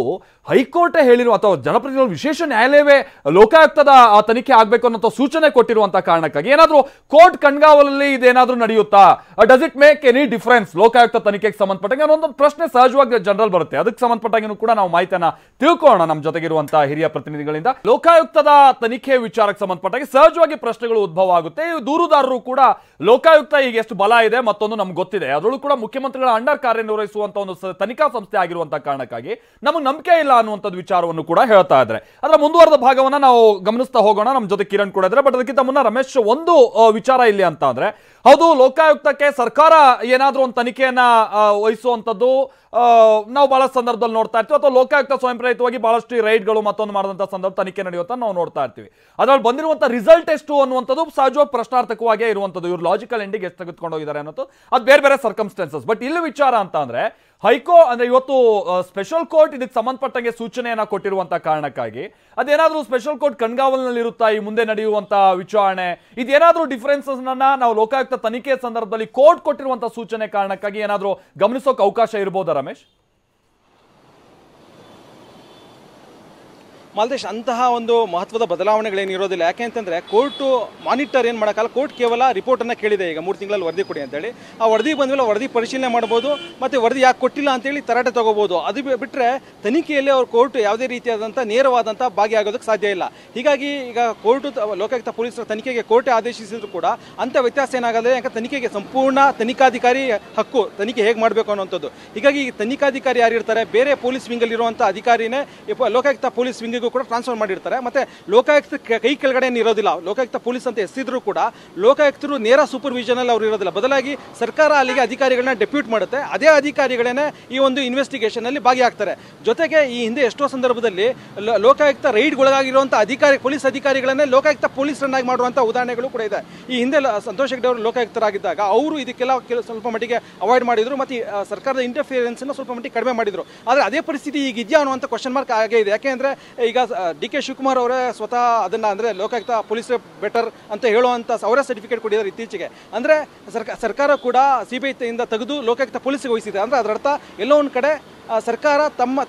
ಹೈಕೋರ್ಟೇ ಹೇಳಿರುವ ಅಥವಾ ಜನಪ್ರತಿನಿಧಿಗಳು ವಿಶೇಷ ನ್ಯಾಯಾಲಯವೇ ಲೋಕಾಯುಕ್ತದ ತನಿಖೆ ಆಗಬೇಕು ಅನ್ನೋ ಸೂಚನೆ ಕೊಟ್ಟಿರುವಂತಹ ಕಾರಣಕ್ಕಾಗಿ ಏನಾದರೂ ಕೋರ್ಟ್ ಕಣ್ಗಾವಲಲ್ಲಿ ಇದೇನಾದ್ರೂ ನಡೆಯುತ್ತಾ, does it make any difference Lokayukta ತನಿಖೆಗೆ ಸಂಬಂಧಪಟ್ಟಂಗೆ ಅನ್ನೋ ಪ್ರಶ್ನೆ ಸಹಜವಾಗಿ ಜನರಲ್ ಬರುತ್ತೆ. ಅದಕ್ಕೆ ಸಂಬಂಧಪಟ್ಟಾಗೂ ಕೂಡ ನಾವು ಮಾಹಿತಿಯನ್ನ ತಿಳ್ಕೊಳ್ಳೋಣ ನಮ್ಮ ಜೊತೆಗಿರುವಂತಹ ಹಿರಿಯ ಪ್ರತಿನಿಧಿಗಳಿಂದ. ಲೋಕಾಯುಕ್ತದ ತನಿಖೆ ವಿಚಾರಕ್ಕೆ ಸಂಬಂಧಪಟ್ಟ ಸಹಜವಾಗಿ ಪ್ರಶ್ನೆಗಳು ಉದ್ಭವ ಆಗುತ್ತೆ. ದೂರುದಾರರು ಕೂಡ ಲೋಕಾಯುಕ್ತ ಈಗ ಎಷ್ಟು ಬಲ ಇದೆ ಮತ್ತೊಂದು ನಮ್ಗೆ ಗೊತ್ತಿದೆ, ಅದರಲ್ಲೂ ಕೂಡ ಮುಖ್ಯಮಂತ್ರಿಗಳ ಅಂಡರ್ ಕಾರ್ಯನಿರ್ವಹಿಸುವಂತ ಒಂದು ತನಿಖಾ ಸಂಸ್ಥೆ ಆಗಿರುವಂತಹ ಕಾರಣಕ್ಕಾಗಿ ನಮಗೆ ನಂಬಿಕೆ ಇಲ್ಲ ಅನ್ನುವಂಥದ್ದು ವಿಚಾರವನ್ನು ಕೂಡ ಹೇಳ್ತಾ ಇದ್ದಾರೆ. ಅದರ ಮುಂದುವರೆದ ಭಾಗವನ್ನ ನಾವು ಗಮನಿಸ್ತಾ ಹೋಗೋಣ. ನಮ್ಮ ಜೊತೆ ಕಿರಣ್ ಕೂಡ ಇದ್ದಾರೆ. ಬಟ್ ಅದಕ್ಕಿಂತ ಮುನ್ನ ರಮೇಶ್, ಒಂದು ವಿಚಾರ ಇಲ್ಲಿ ಅಂತ ಅಂದ್ರೆ, ಹೌದು ಲೋಕಾಯುಕ್ತಕ್ಕೆ ಸರ್ಕಾರ ಏನಾದ್ರೂ ಒಂದು ತನಿಖೆಯನ್ನ ವಹಿಸುವಂಥದ್ದು ನಾವು ಬಹಳ ಸಂದರ್ಭದಲ್ಲಿ ನೋಡ್ತಾ ಇರ್ತೀವಿ, ಅಥವಾ ಲೋಕಾಯುಕ್ತ ಸ್ವಯಂ ಪ್ರೇರಿತವಾಗಿ ಬಹಳಷ್ಟು ರೈಡ್ಗಳು ಮತ್ತೊಂದು ಮಾಡಿದಂಥ ಸಂದರ್ಭ ತನಿಖೆ ನಡೆಯುತ್ತಾ ನಾವು ನೋಡ್ತಾ ಇರ್ತೀವಿ. ಅದ್ರಲ್ಲಿ ಬಂದಿರುವಂಥ ರಿಸಲ್ಟ್ ಎಷ್ಟು ಅನ್ನುವಂಥದ್ದು ಸಹಜವಾಗಿ ಪ್ರಶ್ನಾರ್ಥಕವಾಗೇ ಇರುವಂಥದ್ದು. ಇವರು ಲಾಜಿಕಲ್ ಎಂಡಿಗೆ ಎಷ್ಟು ತೆಗೆದುಕೊಂಡು ಹೋಗಿದ್ದಾರೆ ಅನ್ನೋದು ಅದು ಬೇರೆ ಬೇರೆ ಸರ್ಕಮ್ಸ್ಟೆನ್ಸಸ್. ಬಟ್ ಇಲ್ಲಿ ವಿಚಾರ ಅಂತ ಅಂದ್ರೆ, ಅಂದ್ರೆ ಇವತ್ತು ಸ್ಪೆಷಲ್ ಕೋರ್ಟ್ ಇದಕ್ಕೆ ಸಂಬಂಧಪಟ್ಟಂಗೆ ಸೂಚನೆಯನ್ನ ಕೊಟ್ಟಿರುವಂತಹ ಕಾರಣಕ್ಕಾಗಿ ಅದೇನಾದ್ರೂ ಸ್ಪೆಷಲ್ ಕೋರ್ಟ್ ಕಣ್ಗಾವಲಿನಲ್ಲಿ ಇರುತ್ತಾ ಈ ಮುಂದೆ ನಡೆಯುವಂತಹ ವಿಚಾರಣೆ, ಇದೇನಾದ್ರೂ ಡಿಫರೆನ್ಸಸ್ ನಾವು ಲೋಕಾಯುಕ್ತ ತನಿಖೆ ಸಂದರ್ಭದಲ್ಲಿ ಕೋರ್ಟ್ ಕೊಟ್ಟಿರುವಂತಹ ಸೂಚನೆ ಕಾರಣಕ್ಕಾಗಿ ಏನಾದ್ರೂ ಗಮನಿಸೋಕೆ ಅವಕಾಶ ಇರಬಹುದಾ ರಮೇಶ್? ಮಾಲ್ತೇಶ್ ಅಂತಹ ಒಂದು ಮಹತ್ವದ ಬದಲಾವಣೆಗಳೇನಿರೋದಿಲ್ಲ. ಯಾಕೆಂತಂದರೆ ಕೋರ್ಟು ಮಾನಿಟರ್ ಏನು ಮಾಡೋಕ್ಕಲ್ಲ, ಕೋರ್ಟ್ ಕೇವಲ ರಿಪೋರ್ಟನ್ನು ಕೇಳಿದೆ, ಈಗ 3 ತಿಂಗಳಲ್ಲಿ ವರದಿ ಕೊಡಿ ಅಂತೇಳಿ. ಆ ವರದಿ ಬಂದಮೇಲೆ ವರದಿ ಪರಿಶೀಲನೆ ಮಾಡ್ಬೋದು, ಮತ್ತು ವರದಿ ಯಾಕೆ ಕೊಟ್ಟಿಲ್ಲ ಅಂತೇಳಿ ತರಾಟೆ ತೊಗೋಬೋದು. ಅದು ಬಿಟ್ಟರೆ ತನಿಖೆಯಲ್ಲಿ ಅವ್ರ ಕೋರ್ಟ್ ಯಾವುದೇ ರೀತಿಯಾದಂಥ ನೇರವಾದಂಥ ಭಾಗಿಯಾಗೋದಕ್ಕೆ ಸಾಧ್ಯ ಇಲ್ಲ. ಹೀಗಾಗಿ ಈಗ ಕೋರ್ಟು ಲೋಕಾಯುಕ್ತ ಪೊಲೀಸರ ತನಿಖೆಗೆ ಕೋರ್ಟೇ ಆದೇಶಿಸಿದ್ರು ಕೂಡ ಅಂಥ ವ್ಯತ್ಯಾಸ ಏನಾಗಲ್ಲ. ಯಾಕೆ ತನಿಖೆಗೆ ಸಂಪೂರ್ಣ ತನಿಖಾಧಿಕಾರಿ ಹಕ್ಕು, ತನಿಖೆ ಹೇಗೆ ಮಾಡಬೇಕು ಅನ್ನೋಂಥದ್ದು. ಹೀಗಾಗಿ ತನಿಖಾಧಿಕಾರಿ ಯಾರಿರ್ತಾರೆ, ಬೇರೆ ಪೊಲೀಸ್ ವಿಂಗಲ್ಲಿರುವಂಥ ಅಧಿಕಾರಿನೇ ಲೋಕಾಯುಕ್ತ ಪೊಲೀಸ್ ವಿಂಗಿಗೂ ಕೂಡ ಟ್ರಾನ್ಸ್ಫರ್ ಮಾಡಿರ್ತಾರೆ. ಮತ್ತು ಲೋಕಾಯುಕ್ತ ಕೈ ಕೆಳಗಡೆ ಇರೋದಿಲ್ಲ. ಲೋಕಾಯುಕ್ತ ಪೊಲೀಸ್ ಅಂತ ಹೆಸರಿದ್ರು ಕೂಡ ಲೋಕಾಯುಕ್ತರು ನೇರ ಸೂಪರ್ವಿಷನಲ್ಲಿ ಅವರು ಇರೋದಿಲ್ಲ. ಬದಲಾಗಿ ಸರ್ಕಾರ ಅಲ್ಲಿಗೆ ಅಧಿಕಾರಿಗಳನ್ನ ಡೆಪ್ಯೂಟ್ ಮಾಡುತ್ತೆ. ಅದೇ ಅಧಿಕಾರಿಗಳೇ ಈ ಒಂದು ಇನ್ವೆಸ್ಟಿಗೇಷನ್ ಅಲ್ಲಿ ಭಾಗಿಯಾಗ್ತಾರೆ. ಜೊತೆಗೆ ಈ ಹಿಂದೆ ಎಷ್ಟೋ ಸಂದರ್ಭದಲ್ಲಿ ಲೋಕಾಯುಕ್ತ ರೈಡ್ಗೊಳಗಾಗಿರುವಂಥ ಪೊಲೀಸ್ ಅಧಿಕಾರಿಗಳನ್ನೇ ಲೋಕಾಯುಕ್ತ ಪೊಲೀಸರನ್ನಾಗಿ ಮಾಡುವಂಥ ಉದಾಹರಣೆಗಳು ಕೂಡ ಇದೆ. ಈ ಹಿಂದೆ ಸಂತೋಷ್ ಹೆಗ್ಡೆ ಅವರು ಲೋಕಾಯುಕ್ತರಾಗಿದ್ದಾಗ ಅವರು ಇದಕ್ಕೆಲ್ಲ ಸ್ವಲ್ಪ ಮಟ್ಟಿಗೆ ಅವಾಯ್ಡ್ ಮಾಡಿದ್ರು, ಮತ್ತು ಸರ್ಕಾರದ ಇಂಟರ್ಫಿಯರೆನ್ಸ್ ಸ್ವಲ್ಪ ಮಟ್ಟಿಗೆ ಕಡಿಮೆ ಮಾಡಿದ್ರು. ಆದರೆ ಅದೇ ಪರಿಸ್ಥಿತಿ ಈಗ ಇದೆಯಾ ಅನ್ನುವಂಥ ಕ್ವಶನ್ ಮಾರ್ಕ್ ಆಗೇ ಇದೆ. ಯಾಕೆಂದ್ರೆ ಈಗ DK ಶಿವಕುಮಾರ್ ಅವರೇ ಸ್ವತಃ ಅದನ್ನ ಅಂದ್ರೆ ಲೋಕಾಯುಕ್ತ ಪೊಲೀಸ್ ಬೆಟರ್ ಅಂತ ಹೇಳುವಂತ ಅವರೇ ಸರ್ಟಿಫಿಕೇಟ್ ಕೊಟ್ಟಿದ್ದಾರೆ ಇತ್ತೀಚೆಗೆ. ಅಂದ್ರೆ ಸರ್ಕಾರ ಕೂಡ CBI ಇಂದ ತೆಗೆದು ಲೋಕಾಯುಕ್ತ ಪೊಲೀಸ್ಗೆ ವಹಿಸಿದೆ. ಅಂದ್ರೆ ಅದರ ಅರ್ಥ ಎಲ್ಲೋ ಒಂದು ಕಡೆ ಸರ್ಕಾರ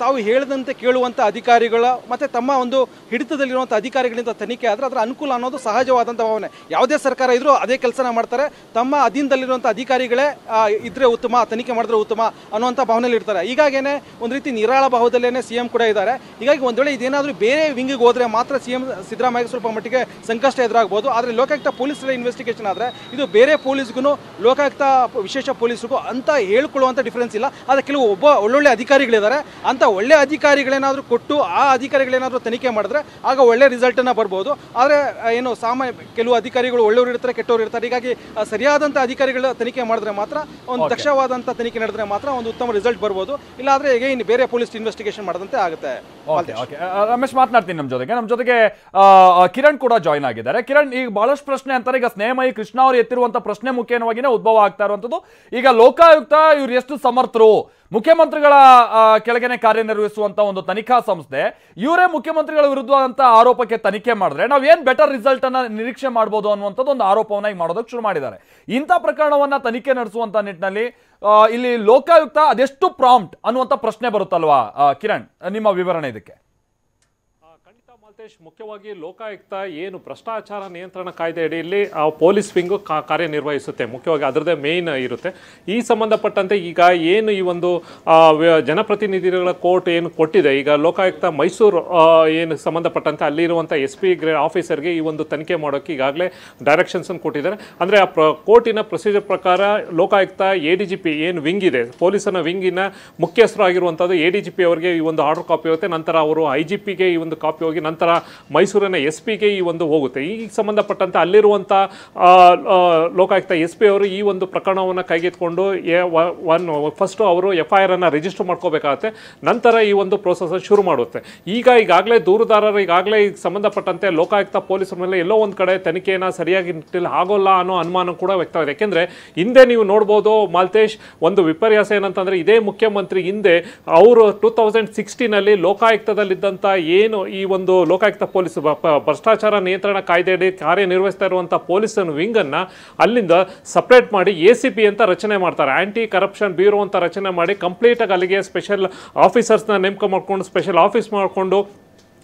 ತಾವು ಹೇಳಿದಂತೆ ಕೇಳುವಂಥ ಅಧಿಕಾರಿಗಳ ಮತ್ತು ತಮ್ಮ ಒಂದು ಹಿಡಿತದಲ್ಲಿರುವಂಥ ಅಧಿಕಾರಿಗಳಿಂದ ತನಿಖೆ ಆದರೆ ಅದರ ಅನುಕೂಲ ಅನ್ನೋದು ಸಹಜವಾದಂಥ ಭಾವನೆ. ಯಾವುದೇ ಸರ್ಕಾರ ಇದ್ರೂ ಅದೇ ಕೆಲಸನ ಮಾಡ್ತಾರೆ. ತಮ್ಮ ಅಧೀನದಲ್ಲಿರುವಂಥ ಅಧಿಕಾರಿಗಳೇ ಇದ್ರೆ ಉತ್ತಮ, ತನಿಖೆ ಮಾಡಿದ್ರೆ ಉತ್ತಮ ಅನ್ನುವಂಥ ಭಾವನೆಯಲ್ಲಿ ಇರ್ತಾರೆ. ಹೀಗಾಗೇನೆ ಒಂದು ರೀತಿ ನಿರಾಳ ಭಾವದಲ್ಲೇ CM ಕೂಡ ಇದ್ದಾರೆ. ಹೀಗಾಗಿ ಒಂದು ವೇಳೆ ಇದೇನಾದರೂ ಬೇರೆ ವಿಂಗಿಗೆ ಹೋದರೆ ಮಾತ್ರ CM ಸಿದ್ದರಾಮಯ್ಯ ಸ್ವಲ್ಪ ಮಟ್ಟಿಗೆ ಸಂಕಷ್ಟ ಎದುರಾಗಬಹುದು. ಆದರೆ ಲೋಕಾಯುಕ್ತ ಪೊಲೀಸರ ಇನ್ವೆಸ್ಟಿಗೇಷನ್ ಆದರೆ ಇದು ಬೇರೆ ಪೊಲೀಸ್ಗೂ ಲೋಕಾಯುಕ್ತ ವಿಶೇಷ ಪೊಲೀಸ್ಗೂ ಅಂತ ಹೇಳ್ಕೊಳ್ಳುವಂಥ ಡಿಫರೆನ್ಸ್ ಇಲ್ಲ. ಆದರೆ ಕೆಲವು ಒಳ್ಳೊಳ್ಳೆ ಅಧಿಕಾರಿಗಳಿದ್ದಾರೆ, ಅಂತ ಒಳ್ಳೆ ಅಧಿಕಾರಿಗಳೇನಾದರೂ ಕೊಟ್ಟು ಆ ಅಧಿಕಾರಿಗಳೇನಾದರೂ ತನಿಖೆ ಮಾಡಿದ್ರೆ ಆಗ ಒಳ್ಳೆ ರಿಸಲ್ಟನ್ನು ಬರ್ಬೋದು. ಆದರೆ ಏನು ಕೆಲವು ಅಧಿಕಾರಿಗಳು ಒಳ್ಳೆಯವರು ಇರ್ತಾರೆ, ಕೆಟ್ಟವರು ಇರ್ತಾರೆ. ಹೀಗಾಗಿ ಸರಿಯಾದಂಥ ಅಧಿಕಾರಿಗಳ ತನಿಖೆ ಮಾಡಿದ್ರೆ ಮಾತ್ರ, ಒಂದು ದಕ್ಷವಾದಂಥ ತನಿಖೆ ನಡೆದ್ರೆ ಮಾತ್ರ ಒಂದು ಉತ್ತಮ ರಿಸಲ್ಟ್ ಬರ್ಬೋದು. ಇಲ್ಲಾಂದ್ರೆ ಈಗ ಇನ್ನು ಬೇರೆ ಪೊಲೀಸ್ ಇನ್ವೆಸ್ಟಿಗೇಷನ್ ಮಾಡಿದಂತೆ ಆಗುತ್ತೆ. ರಮೇಶ್ ಮಾತನಾಡ್ತೀನಿ ನಮ್ಮ ಜೊತೆಗೆ ಕಿರಣ್ ಕೂಡ ಜಾಯ್ನ್ ಆಗಿದ್ದಾರೆ. ಕಿರಣ್, ಈಗ ಬಹಳಷ್ಟು ಪ್ರಶ್ನೆ ಅಂತಾರೆ. ಈಗ ಸ್ನೇಹಮಯಿ ಕೃಷ್ಣ ಅವರು ಎತ್ತಿರುವಂತ ಪ್ರಶ್ನೆ ಮುಖೇನವಾಗಿನೇ ಉದ್ಭವ ಆಗ್ತಾ ಇರುವಂತದ್ದು. ಈಗ ಲೋಕಾಯುಕ್ತ ಇವ್ರು ಎಷ್ಟು ಸಮರ್ಥರು, ಮುಖ್ಯಮಂತ್ರಿಗಳ ಕೆಳಗನೆ ಕಾರ್ಯನಿರ್ವಹಿಸುವಂತ ಒಂದು ತನಿಖಾ ಸಂಸ್ಥೆ, ಇವರೇ ಮುಖ್ಯಮಂತ್ರಿಗಳ ವಿರುದ್ಧವಾದಂತ ಆರೋಪಕ್ಕೆ ತನಿಖೆ ಮಾಡಿದ್ರೆ ನಾವೇನ್ ಬೆಟರ್ ರಿಸಲ್ಟ್ ಅನ್ನ ನಿರೀಕ್ಷೆ ಮಾಡಬಹುದು ಅನ್ನುವಂಥದ್ದು ಒಂದು ಆರೋಪವನ್ನ ಈಗ ಮಾಡೋದಕ್ಕೆ ಶುರು ಮಾಡಿದ್ದಾರೆ. ಇಂಥ ಪ್ರಕರಣವನ್ನ ತನಿಖೆ ನಡೆಸುವಂತ ನಿಟ್ಟಿನಲ್ಲಿ ಇಲ್ಲಿ ಲೋಕಾಯುಕ್ತ ಅದೆಷ್ಟು ಪ್ರಾಂಪ್ಟ್ ಅನ್ನುವಂಥ ಪ್ರಶ್ನೆ ಬರುತ್ತಲ್ವಾ ಕಿರಣ್, ನಿಮ್ಮ ವಿವರಣೆ ಇದಕ್ಕೆ? ಮುಖ್ಯವಾಗಿ ಲೋಕಾಯುಕ್ತ ಏನು ಭ್ರಷ್ಟಾಚಾರ ನಿಯಂತ್ರಣ ಕಾಯ್ದೆ ಅಡಿಯಲ್ಲಿ ಪೊಲೀಸ್ ವಿಂಗು ಕಾರ್ಯನಿರ್ವಹಿಸುತ್ತೆ. ಮುಖ್ಯವಾಗಿ ಅದರದ್ದೇ ಮೇನ್ ಇರುತ್ತೆ. ಈ ಸಂಬಂಧಪಟ್ಟಂತೆ ಈಗ ಏನು ಈ ಒಂದು ಜನಪ್ರತಿನಿಧಿಗಳ ಕೋರ್ಟ್ ಏನು ಕೊಟ್ಟಿದೆ, ಈಗ ಲೋಕಾಯುಕ್ತ ಮೈಸೂರು ಏನು ಸಂಬಂಧಪಟ್ಟಂತೆ ಅಲ್ಲಿರುವಂಥ SP ಗ್ರೇಡ್ ಆಫೀಸರ್ಗೆ ಈ ಒಂದು ತನಿಖೆ ಮಾಡೋಕ್ಕೆ ಈಗಾಗಲೇ ಡೈರೆಕ್ಷನ್ಸನ್ನು ಕೊಟ್ಟಿದ್ದಾರೆ. ಅಂದರೆ ಆ ಕೋರ್ಟಿನ ಪ್ರೊಸೀಜರ್ ಪ್ರಕಾರ ಲೋಕಾಯುಕ್ತ ADGP ಏನು ವಿಂಗ್ ಇದೆ, ಪೊಲೀಸನ ವಿಂಗಿನ ಮುಖ್ಯಸ್ಥರು ಆಗಿರುವಂಥದ್ದು ADGP ಅವರಿಗೆ ಈ ಒಂದು ಆರ್ಡರ್ ಕಾಪಿ ಹೋಗುತ್ತೆ. ನಂತರ ಅವರು IGPಗೆ ಈ ಒಂದು ಕಾಪಿ ಹೋಗಿ ನಂತರ ಮೈಸೂರಿನ SP-ಗೆ ಈ ಒಂದು ಹೋಗುತ್ತೆ. ಈ ಸಂಬಂಧಪಟ್ಟಂತೆ ಅಲ್ಲಿರುವಂಥ ಲೋಕಾಯುಕ್ತ SP ಅವರು ಈ ಒಂದು ಪ್ರಕರಣವನ್ನು ಕೈಗೆತ್ತಿಕೊಂಡು ಫಸ್ಟು ಅವರು FIR ಅನ್ನು ರಿಜಿಸ್ಟರ್ ಮಾಡ್ಕೋಬೇಕಾಗತ್ತೆ. ನಂತರ ಈ ಒಂದು ಪ್ರೋಸೆಸ್ ಶುರು ಮಾಡುತ್ತೆ. ಈಗಾಗಲೇ ದೂರುದಾರರು ಈಗಾಗಲೇ ಸಂಬಂಧಪಟ್ಟಂತೆ ಲೋಕಾಯುಕ್ತ ಪೊಲೀಸರ ಮೇಲೆ ಎಲ್ಲೋ ಒಂದು ಕಡೆ ತನಿಖೆಯನ್ನು ಸರಿಯಾಗಿ ಆಗೋಲ್ಲ ಅನ್ನೋ ಅನುಮಾನ ಕೂಡ ವ್ಯಕ್ತವಾಗಿದೆ. ಯಾಕೆಂದರೆ ಹಿಂದೆ ನೀವು ನೋಡ್ಬೋದು ಮಾಲ್ತೇಶ್, ಒಂದು ವಿಪರ್ಯಾಸ ಏನಂತಂದರೆ ಇದೇ ಮುಖ್ಯಮಂತ್ರಿ ಹಿಂದೆ ಅವರು 2016ನಲ್ಲಿ ಲೋಕಾಯುಕ್ತದಲ್ಲಿದ್ದಂಥ ಏನು ಈ ಒಂದು ಲೋಕಾಯುಕ್ತ ಪೊಲೀಸ್ ಭ್ರಷ್ಟಾಚಾರ ನಿಯಂತ್ರಣ ಕಾಯ್ದೆಯಡಿ ಕಾರ್ಯನಿರ್ವಹಿಸ್ತಾ ಇರುವಂಥ ಪೊಲೀಸನ ವಿಂಗನ್ನು ಅಲ್ಲಿಂದ ಸಪ್ರೇಟ್ ಮಾಡಿ ACP ಅಂತ ರಚನೆ ಮಾಡ್ತಾರೆ. ಆ್ಯಂಟಿ ಕರಪ್ಷನ್ ಬ್ಯೂರೋ ಅಂತ ರಚನೆ ಮಾಡಿ ಕಂಪ್ಲೀಟಾಗಿ ಅಲ್ಲಿಗೆ ಸ್ಪೆಷಲ್ ಆಫೀಸರ್ಸ್ನ ನೇಮಕ ಮಾಡ್ಕೊಂಡು ಸ್ಪೆಷಲ್ ಆಫೀಸ್ ಮಾಡಿಕೊಂಡು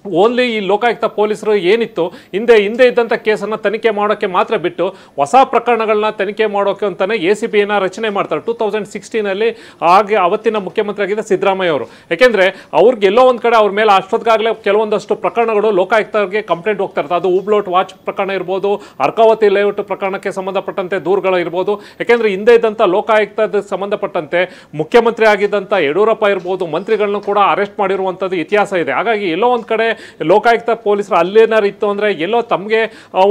ಓನ್ಲಿ ಈ ಲೋಕಾಯುಕ್ತ ಪೊಲೀಸರು ಏನಿತ್ತು ಹಿಂದೆ ಇದ್ದಂಥ ಕೇಸನ್ನು ತನಿಖೆ ಮಾಡೋಕ್ಕೆ ಮಾತ್ರ ಬಿಟ್ಟು ಹೊಸ ಪ್ರಕರಣಗಳನ್ನ ತನಿಖೆ ಮಾಡೋಕ್ಕೆ ಅಂತಾನೆ ACPನ ರಚನೆ ಮಾಡ್ತಾರೆ 2016ನಲ್ಲಿ. ಹಾಗೆ ಅವತ್ತಿನ ಮುಖ್ಯಮಂತ್ರಿ ಆಗಿದ್ದ ಸಿದ್ದರಾಮಯ್ಯ ಅವರು. ಯಾಕೆಂದರೆ ಅವ್ರಿಗೆ ಎಲ್ಲೋ ಒಂದು ಕಡೆ ಅವ್ರ ಮೇಲೆ ಅಷ್ಟೊತ್ತಿಗಾಗಲೇ ಕೆಲವೊಂದಷ್ಟು ಪ್ರಕರಣಗಳು ಲೋಕಾಯುಕ್ತರಿಗೆ ಕಂಪ್ಲೇಂಟ್ ಹೋಗ್ತಾ ಇರ್ತದೆ. ಅದು ಹೂಬ್ಲೋಟ್ ವಾಚ್ ಪ್ರಕರಣ ಇರ್ಬೋದು, ಅರ್ಕಾವತಿ ಲೇಔಟ್ ಪ್ರಕರಣಕ್ಕೆ ಸಂಬಂಧಪಟ್ಟಂತೆ ದೂರುಗಳು ಇರ್ಬೋದು. ಯಾಕೆಂದರೆ ಹಿಂದೆ ಇದ್ದಂಥ ಲೋಕಾಯುಕ್ತದ ಸಂಬಂಧಪಟ್ಟಂತೆ ಮುಖ್ಯಮಂತ್ರಿ ಆಗಿದ್ದಂಥ ಯಡಿಯೂರಪ್ಪ ಇರ್ಬೋದು, ಮಂತ್ರಿಗಳನ್ನು ಕೂಡ ಅರೆಸ್ಟ್ ಮಾಡಿರುವಂಥದ್ದು ಇತಿಹಾಸ ಇದೆ. ಹಾಗಾಗಿ ಎಲ್ಲೋ ಒಂದು ಕಡೆ ಲೋಕಾಯುಕ್ತ ಪೊಲೀಸರು ಅಲ್ಲೇನಾರು ಇತ್ತು ಅಂದರೆ ಎಲ್ಲೋ ತಮಗೆ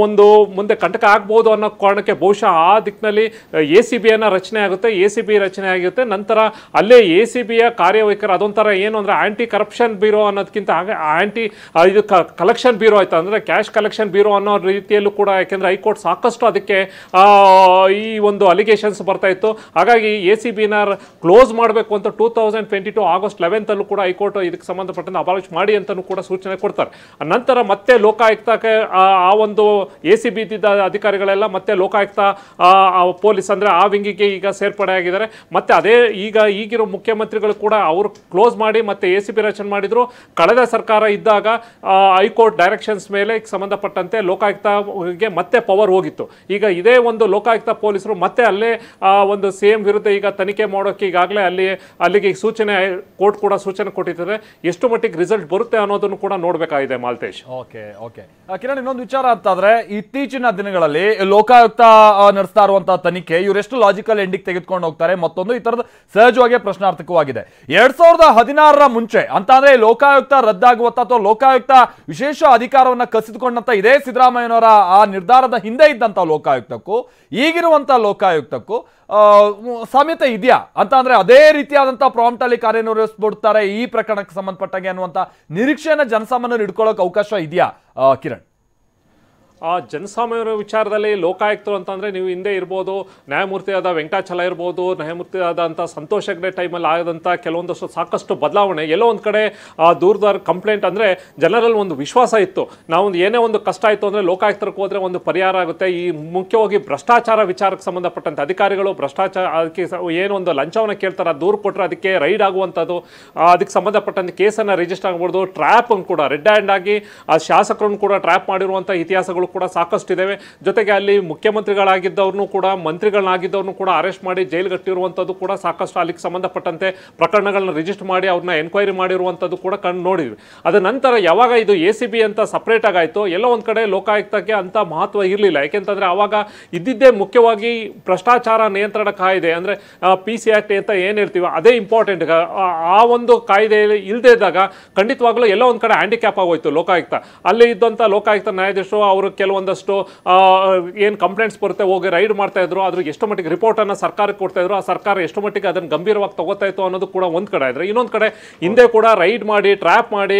ಒಂದು ಮುಂದೆ ಕಂಟಕ ಆಗ್ಬೋದು ಅನ್ನೋ ಕಾರಣಕ್ಕೆ ಬಹುಶಃ ಆ ದಿಕ್ಕಿನಲ್ಲಿ ACBಯನ್ನು ರಚನೆ ಆಗುತ್ತೆ. ACB ರಚನೆ ಆಗುತ್ತೆ. ನಂತರ ಅಲ್ಲೇ ACBಯ ಕಾರ್ಯವೈಖರಿ ಅದೊಂಥರ ಏನು ಅಂದರೆ ಆ್ಯಂಟಿ ಕರಪ್ಷನ್ ಬ್ಯೂರೋ ಅನ್ನೋದಕ್ಕಿಂತ ಇದು ಕಲೆಕ್ಷನ್ ಬ್ಯೂರೋ ಆಯ್ತು, ಅಂದರೆ ಕ್ಯಾಶ್ ಕಲೆಕ್ಷನ್ ಬ್ಯೂರೋ ಅನ್ನೋ ರೀತಿಯಲ್ಲೂ ಕೂಡ. ಯಾಕೆಂದರೆ ಹೈಕೋರ್ಟ್ ಸಾಕಷ್ಟು ಅದಕ್ಕೆ ಈ ಒಂದು ಅಲಿಗೇಷನ್ಸ್ ಬರ್ತಾ ಇತ್ತು. ಹಾಗಾಗಿ ACBನ ಕ್ಲೋಸ್ ಮಾಡಬೇಕು ಅಂತ 2022 ಆಗಸ್ಟ್ 11 ಕೂಡ ಹೈಕೋರ್ಟ್ ಇದಕ್ಕೆ ಸಂಬಂಧಪಟ್ಟಂತೆ ಅಬಾಲಿಷ್ ಮಾಡಿ ಅಂತಲೂ ಕೂಡ ಸೂಚನೆ ಕೊಡ್ತಾರೆ. ನಂತರ ಮತ್ತೆ ಲೋಕಾಯುಕ್ತಕ್ಕೆ ಆ ಒಂದು ACB ಇದ್ದಿದ್ದ ಅಧಿಕಾರಿಗಳೆಲ್ಲ ಮತ್ತೆ ಲೋಕಾಯುಕ್ತ ಪೊಲೀಸ್ ಅಂದ್ರೆ ಆ ವಿಂಗಿಗೆ ಈಗ ಸೇರ್ಪಡೆ ಆಗಿದ್ದಾರೆ. ಮತ್ತೆ ಅದೇ ಈಗಿರೋ ಮುಖ್ಯಮಂತ್ರಿಗಳು ಕೂಡ ಅವರು ಕ್ಲೋಸ್ ಮಾಡಿ ಮತ್ತೆ ACB ರಚನೆ ಮಾಡಿದ್ರು. ಕಳೆದ ಸರ್ಕಾರ ಇದ್ದಾಗ ಹೈಕೋರ್ಟ್ ಡೈರೆಕ್ಷನ್ಸ್ ಮೇಲೆ ಸಂಬಂಧಪಟ್ಟಂತೆ ಲೋಕಾಯುಕ್ತಗೆ ಮತ್ತೆ ಪವರ್ ಹೋಗಿತ್ತು. ಈಗ ಇದೇ ಒಂದು ಲೋಕಾಯುಕ್ತ ಪೊಲೀಸರು ಮತ್ತೆ ಅಲ್ಲೇ ಒಂದು CM ವಿರುದ್ಧ ಈಗ ತನಿಖೆ ಮಾಡೋಕೆ ಈಗಾಗಲೇ ಅಲ್ಲಿಗೆ ಸೂಚನೆ ಕೋರ್ಟ್ ಕೂಡ ಸೂಚನೆ ಕೊಟ್ಟಿದ್ದಾರೆ. ಎಷ್ಟು ಮಟ್ಟಿಗೆ ರಿಸಲ್ಟ್ ಬರುತ್ತೆ ಅನ್ನೋದನ್ನು ಕೂಡ ನೋಡ್ಬೇಕಾಗಿದೆ ಮಾಲ್ತೇಶ್. ಓಕೆ ಕಿರಣ್, ಇನ್ನೊಂದು ವಿಚಾರ ಅಂತಾದ್ರೆ ಇತ್ತೀಚಿನ ದಿನಗಳಲ್ಲಿ ಲೋಕಾಯುಕ್ತ ನಡೆಸ್ತಾ ಇರುವಂತಹ ತನಿಖೆ ಇವರೆಷ್ಟು ಲಾಜಿಕಲ್ ಎಂಡಿಗೆ ತೆಗೆದುಕೊಂಡು ಹೋಗ್ತಾರೆ, ಮತ್ತೊಂದು ಈ ತರದ ಸಹಜವಾಗಿ ಪ್ರಶ್ನಾರ್ಥಕವಾಗಿದೆ. 2016 ಮುಂಚೆ ಅಂತ ಅಂದ್ರೆ ಲೋಕಾಯುಕ್ತ ರದ್ದಾಗುವಂತ ಅಥವಾ ಲೋಕಾಯುಕ್ತ ವಿಶೇಷ ಅಧಿಕಾರವನ್ನ ಕಸಿದುಕೊಂಡಂತ ಇದೇ ಸಿದ್ದರಾಮಯ್ಯನವರ ಆ ನಿರ್ಧಾರದ ಹಿಂದೆ ಇದ್ದಂತ ಲೋಕಾಯುಕ್ತಕ್ಕೂ ಈಗಿರುವಂತ ಲೋಕಾಯುಕ್ತಕ್ಕೂ ಸಾಮ್ಯತೆ ಇದೆಯಾ ಅಂತ ಅಂದ್ರೆ ಅದೇ ರೀತಿಯಾದಂತಹ ಪ್ರಾಂಪ್ಟ್ ಅಲ್ಲಿ ಕಾರ್ಯನಿರ್ವಹಿಸ್ಬಿಡ್ತಾರೆ ಈ ಪ್ರಕರಣಕ್ಕೆ ಸಂಬಂಧಪಟ್ಟಾಗೆ ಅನ್ನುವಂತ ನಿರೀಕ್ಷೆಯನ್ನ ಜನಸಾಮಾನ್ಯರು ಇಟ್ಕೊಳ್ಳೋಕೆ ಅವಕಾಶ ಇದೆಯಾ ಕಿರಣ್? ಜನಸಾಮಾನ್ಯರ ವಿಚಾರದಲ್ಲಿ ಲೋಕಾಯುಕ್ತರು ಅಂತಂದರೆ ನೀವು ಹಿಂದೆ ಇರ್ಬೋದು, ನ್ಯಾಯಮೂರ್ತಿಯಾದ ವೆಂಕಟಾಚಲ ಇರ್ಬೋದು, ನ್ಯಾಯಮೂರ್ತಿಯಾದಂಥ ಸಂತೋಷ್ ಹೆಗ್ಡೆ ಟೈಮಲ್ಲಿ ಆದಂಥ ಕೆಲವೊಂದಷ್ಟು ಸಾಕಷ್ಟು ಬದಲಾವಣೆ, ಎಲ್ಲೋ ಒಂದು ಕಡೆ ದೂರದವ್ರ ಕಂಪ್ಲೇಂಟ್ ಅಂದರೆ ಜನರಲ್ಲಿ ಒಂದು ವಿಶ್ವಾಸ ಇತ್ತು. ನಾವೊಂದು ಏನೇ ಒಂದು ಕಷ್ಟ ಆಯಿತು ಅಂದರೆ ಲೋಕಾಯುಕ್ತರಿಗೆ ಹೋದರೆ ಒಂದು ಪರಿಹಾರ ಆಗುತ್ತೆ. ಈ ಮುಖ್ಯವಾಗಿ ಭ್ರಷ್ಟಾಚಾರ ವಿಚಾರಕ್ಕೆ ಸಂಬಂಧಪಟ್ಟಂತೆ ಅಧಿಕಾರಿಗಳು ಭ್ರಷ್ಟಾಚಾರ ಅದಕ್ಕೆ ಏನೊಂದು ಲಂಚವನ್ನು ಕೇಳ್ತಾರೆ, ದೂರು ಕೊಟ್ಟರೆ ಅದಕ್ಕೆ ರೈಡ್ ಆಗುವಂಥದ್ದು, ಅದಕ್ಕೆ ಸಂಬಂಧಪಟ್ಟಂತೆ ಕೇಸನ್ನು ರಿಜಿಸ್ಟರ್ ಆಗ್ಬೋದು, ಟ್ರ್ಯಾಪ್ ಕೂಡ ರೆಡ್ ಹ್ಯಾಂಡ್ ಆಗಿ ಆ ಶಾಸಕರನ್ನು ಕೂಡ ಟ್ರ್ಯಾಪ್ ಮಾಡಿರುವಂಥ ಇತಿಹಾಸಗಳು ಕೂಡ ಸಾಕಷ್ಟು ಇದಾವೆ. ಜೊತೆಗೆ ಅಲ್ಲಿ ಮುಖ್ಯಮಂತ್ರಿಗಳಾಗಿದ್ದವ್ರನ್ನು ಕೂಡ ಮಂತ್ರಿಗಳನ್ನಾಗಿದ್ದವ್ರನ್ನು ಕೂಡ ಅರೆಸ್ಟ್ ಮಾಡಿ ಜೈಲ್ಗಟ್ಟಿರುವಂಥದ್ದು ಕೂಡ ಸಾಕಷ್ಟು ಅಲ್ಲಿಗೆ ಸಂಬಂಧಪಟ್ಟಂತೆ ಪ್ರಕರಣಗಳನ್ನ ರಿಜಿಸ್ಟರ್ ಮಾಡಿ ಅವ್ರನ್ನ ಎನ್ಕ್ವೈರಿ ಮಾಡಿರುವಂಥದ್ದು ಕೂಡ ಕಂಡು ನೋಡಿದ್ವಿ. ಅದ ನಂತರ ಯಾವಾಗ ಇದು ACB ಅಂತ ಸಪ್ರೇಟ್ ಆಗಾಯಿತು, ಎಲ್ಲೋ ಒಂದು ಕಡೆ ಲೋಕಾಯುಕ್ತಕ್ಕೆ ಅಂತ ಮಹತ್ವ ಇರಲಿಲ್ಲ. ಯಾಕೆಂತಂದ್ರೆ ಆವಾಗ ಇದ್ದಿದ್ದೇ ಮುಖ್ಯವಾಗಿ ಭ್ರಷ್ಟಾಚಾರ ನಿಯಂತ್ರಣ ಕಾಯ್ದೆ ಅಂದರೆ PC ಆಕ್ಟ್ ಅಂತ ಏನು ಹೇಳ್ತೀವಿ ಅದೇ ಇಂಪಾರ್ಟೆಂಟ್. ಆ ಒಂದು ಕಾಯ್ದೆ ಇಲ್ಲದೇ ಇದ್ದಾಗ ಖಂಡಿತವಾಗ್ಲೂ ಎಲ್ಲೋ ಒಂದು ಕಡೆ ಹ್ಯಾಂಡಿಕ್ಯಾಪ್ ಆಗೋಯ್ತು ಲೋಕಾಯುಕ್ತ. ಅಲ್ಲಿ ಇದ್ದಂಥ ಲೋಕಾಯುಕ್ತ ನ್ಯಾಯಾಧೀಶರು ಅವರು ಕೆಲವೊಂದಷ್ಟು ಏನು ಕಂಪ್ಲೇಂಟ್ಸ್ ಬರುತ್ತೆ ಹೋಗಿ ರೈಡ್ ಮಾಡ್ತಾ ಇದ್ರು, ಅದ್ರ ಎಷ್ಟು ಮಟ್ಟಿಗೆ ರಿಪೋರ್ಟನ್ನು ಸರ್ಕಾರಕ್ಕೆ ಕೊಡ್ತಾ ಇದ್ರು, ಆ ಸರ್ಕಾರ ಎಷ್ಟು ಮಟ್ಟಿಗೆ ಅದನ್ನು ಗಂಭೀರವಾಗಿ ತಗೋತಾ ಇತ್ತು ಅನ್ನೋದು ಕೂಡ ಒಂದು ಕಡೆ ಇದ್ರೆ, ಇನ್ನೊಂದು ಕಡೆ ಹಿಂದೆ ಕೂಡ ರೈಡ್ ಮಾಡಿ ಟ್ರ್ಯಾಪ್ ಮಾಡಿ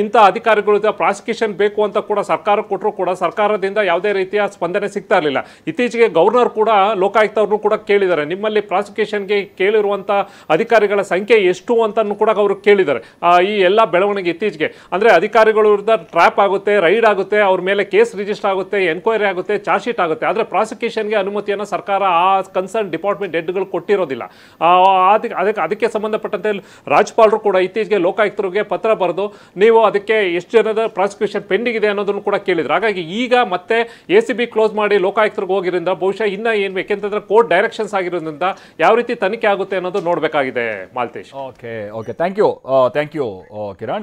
ಇಂಥ ಅಧಿಕಾರಿಗಳ ಪ್ರಾಸಿಕ್ಯೂಷನ್ ಬೇಕು ಅಂತ ಕೂಡ ಸರ್ಕಾರಕ್ಕೆ ಕೊಟ್ಟರು ಕೂಡ ಸರ್ಕಾರದಿಂದ ಯಾವುದೇ ರೀತಿಯ ಸ್ಪಂದನೆ ಸಿಗ್ತಾ ಇರಲಿಲ್ಲ. ಇತ್ತೀಚೆಗೆ ಗವರ್ನರ್ ಕೂಡ ಲೋಕಾಯುಕ್ತವ್ರನ್ನು ಕೂಡ ಕೇಳಿದ್ದಾರೆ, ನಿಮ್ಮಲ್ಲಿ ಪ್ರಾಸಿಕ್ಯೂಷನ್ಗೆ ಕೇಳಿರುವಂಥ ಅಧಿಕಾರಿಗಳ ಸಂಖ್ಯೆ ಎಷ್ಟು ಅಂತಲೂ ಕೂಡ ಅವರು ಕೇಳಿದ್ದಾರೆ. ಈ ಎಲ್ಲ ಬೆಳವಣಿಗೆ ಇತ್ತೀಚೆಗೆ ಅಂದರೆ ಅಧಿಕಾರಿಗಳ ವಿರುದ್ಧ ಟ್ರ್ಯಾಪ್ ಆಗುತ್ತೆ, ರೈಡ್ ಆಗುತ್ತೆ, ಅವ್ರ ಮೇಲೆ ಕೇಸ್ ರಿಜಿಸ್ಟರ್ ಆಗುತ್ತೆ, ಎನ್ಕ್ವೈರಿ ಆಗುತ್ತೆ, ಚಾರ್ಜ್ ಶೀಟ್ ಆಗುತ್ತೆ. ಆದರೆ ಪ್ರಾಸಿಕ್ಯೂಷನ್ಗೆ ಅನುಮತಿಯನ್ನು ಸರ್ಕಾರ ಆ ಕನ್ಸರ್ನ್ ಡಿಪಾರ್ಟ್ಮೆಂಟ್ ಹೆಡ್ಗಳು ಕೊಟ್ಟಿರೋದಿಲ್ಲ. ಅದಕ್ಕೆ ಸಂಬಂಧಪಟ್ಟಂತೆ ರಾಜ್ಯಪಾಲರು ಕೂಡ ಇತ್ತೀಚೆಗೆ ಲೋಕಾಯುಕ್ತರಿಗೆ ಪತ್ರ ಬರೆದು ನೀವು ಅದಕ್ಕೆ ಎಷ್ಟು ಜನದ ಪ್ರಾಸಿಕ್ಯೂಷನ್ ಪೆಂಡಿಂಗ್ ಇದೆ ಅನ್ನೋದನ್ನು ಕೂಡ ಕೇಳಿದ್ರು. ಹಾಗಾಗಿ ಈಗ ಮತ್ತೆ ACB ಕ್ಲೋಸ್ ಮಾಡಿ ಲೋಕಾಯುಕ್ತರಿಗೆ ಹೋಗಿರೋದ್ರಿಂದ ಬಹುಶಃ ಇನ್ನ ಏನು ಬೇಕೆಂತಂದ್ರೆ ಕೋರ್ಟ್ ಡೈರೆಕ್ಷನ್ಸ್ ಆಗಿರೋದ್ರಿಂದ ಯಾವ ರೀತಿ ತನಿಖೆ ಆಗುತ್ತೆ ಅನ್ನೋದು ನೋಡಬೇಕಾಗಿದೆ Maltesh. Okay thank you Kiran.